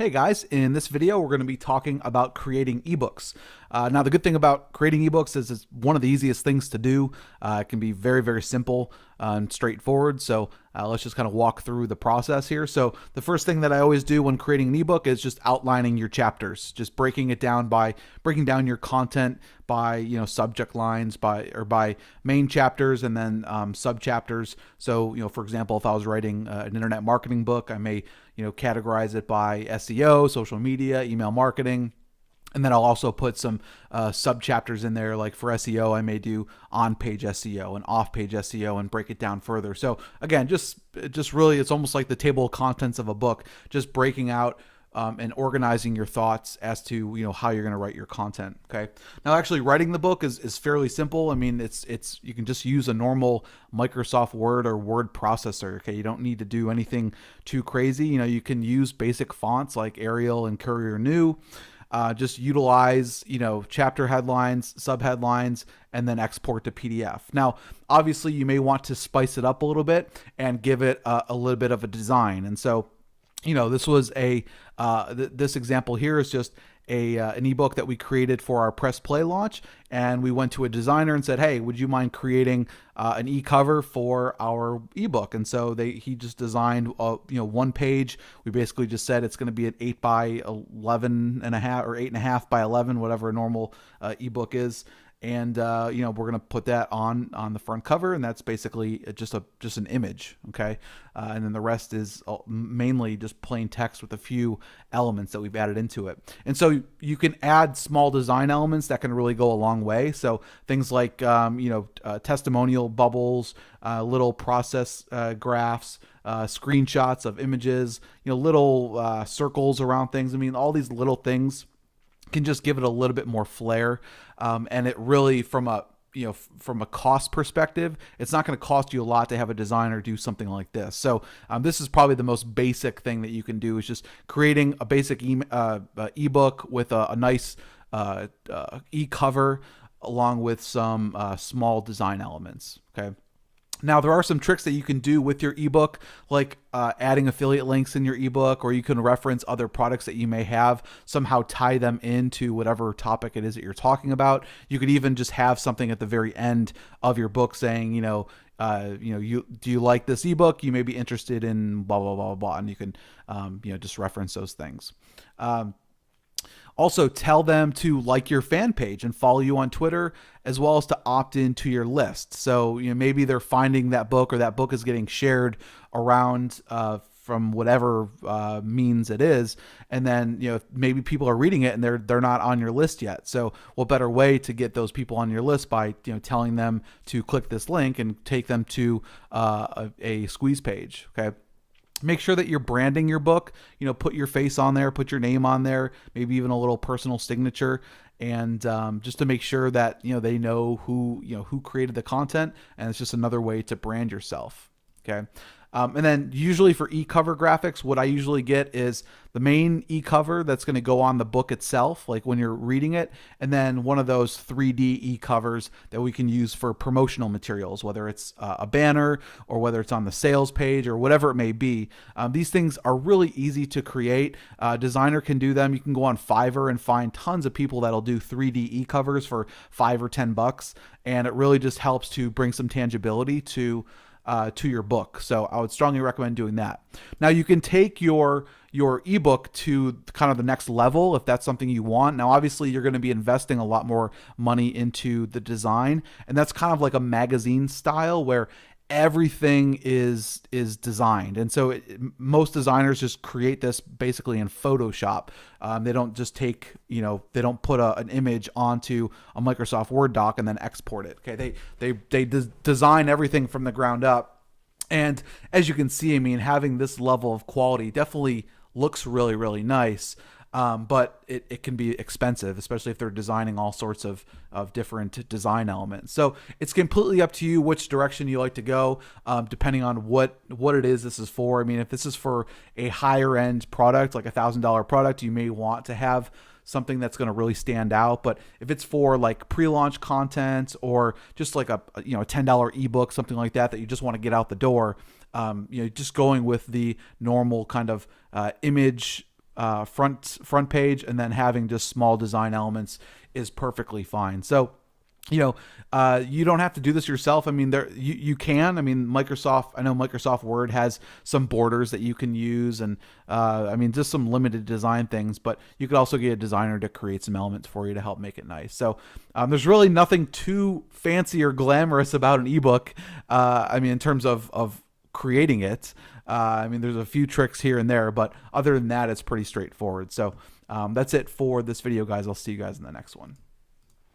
Hey guys, in this video we're going to be talking about creating ebooks. Now the good thing about creating ebooks is it's one of the easiest things to do. It can be very, very simple and straightforward. So let's just kind of walk through the process here. So the first thing that I always do when creating an ebook is just outlining your chapters, just breaking it down by breaking down your content by subject lines by main chapters and then sub chapters. So for example, if I was writing an internet marketing book, I may categorize it by SEO, social media, email marketing. And then I'll also put some sub chapters in there. Like for SEO, I may do on-page SEO and off-page SEO and break it down further. So again, just really, it's almost like the table of contents of a book, just breaking out and organizing your thoughts as to how you're going to write your content. Okay. Now, actually, writing the book is fairly simple. I mean, it's you can just use a normal Microsoft Word or word processor. Okay, you don't need to do anything too crazy. You can use basic fonts like Arial and Courier New. Just utilize, chapter headlines, sub headlines, and then export to PDF. Now, obviously, you may want to spice it up a little bit and give it a little bit of a design. And so, this was this example here is just an ebook that we created for our Press Play launch, and we went to a designer and said, "Hey, would you mind creating an e-cover for our ebook?" And so he just designed one page. We basically just said it's going to be an 8 by 11 and a half or 8.5 by 11, whatever a normal ebook is. And we're going to put that on the front cover, and that's basically just an image, okay? And then the rest is mainly just plain text with a few elements that we've added into it. And so you can add small design elements that can really go a long way. So things like testimonial bubbles, little process graphs, screenshots of images, little circles around things. I mean, all these little things can just give it a little bit more flair, and it really, from a cost perspective, it's not going to cost you a lot to have a designer do something like this. So this is probably the most basic thing that you can do, is just creating a basic ebook with a nice e-cover along with some small design elements. Okay. Now, there are some tricks that you can do with your ebook, like adding affiliate links in your ebook, or you can reference other products that you may have, somehow tie them into whatever topic it is that you're talking about. You could even just have something at the very end of your book saying, do you like this ebook? You may be interested in blah, blah, blah, blah, and you can, just reference those things. Also, tell them to like your fan page and follow you on Twitter, as well as to opt into your list. So maybe they're finding that book, or that book is getting shared around from whatever means it is, and then maybe people are reading it and they're not on your list yet. So what better way to get those people on your list by telling them to click this link and take them to a squeeze page. Okay. Make sure that you're branding your book, put your face on there, put your name on there, maybe even a little personal signature, and just to make sure that, they know who created the content, and it's just another way to brand yourself. Okay. And then usually for e-cover graphics, what I usually get is the main e-cover that's going to go on the book itself, like when you're reading it, and then one of those 3D e-covers that we can use for promotional materials, whether it's a banner or whether it's on the sales page or whatever it may be. These things are really easy to create. Designer can do them. You can go on Fiverr and find tons of people that'll do 3D e-covers for $5 or $10, and it really just helps to bring some tangibility to your book. So I would strongly recommend doing that. Now, you can take your ebook to kind of the next level if that's something you want. Now, obviously, you're going to be investing a lot more money into the design, and that's kind of like a magazine style where everything is designed. And so most designers just create this basically in Photoshop. They don't just take, they don't put an image onto a Microsoft Word doc and then export it. Okay. They design everything from the ground up. And as you can see, I mean, having this level of quality definitely looks really, really nice. But it can be expensive, especially if they're designing all sorts of different design elements. So it's completely up to you which direction you like to go, depending on what it is this is for. I mean, if this is for a higher end product, like $1,000 product, you may want to have something that's going to really stand out. But if it's for like pre-launch content, or just like a $10 ebook, something like that you just want to get out the door, just going with the normal kind of image front page, and then having just small design elements is perfectly fine. So you don't have to do this yourself. I mean, you can. I mean, I know Microsoft Word has some borders that you can use, and I mean, just some limited design things. But you could also get a designer to create some elements for you to help make it nice. So there's really nothing too fancy or glamorous about an ebook. I mean, in terms of creating it. I mean, there's a few tricks here and there, but other than that, it's pretty straightforward. So that's it for this video, guys. I'll see you guys in the next one.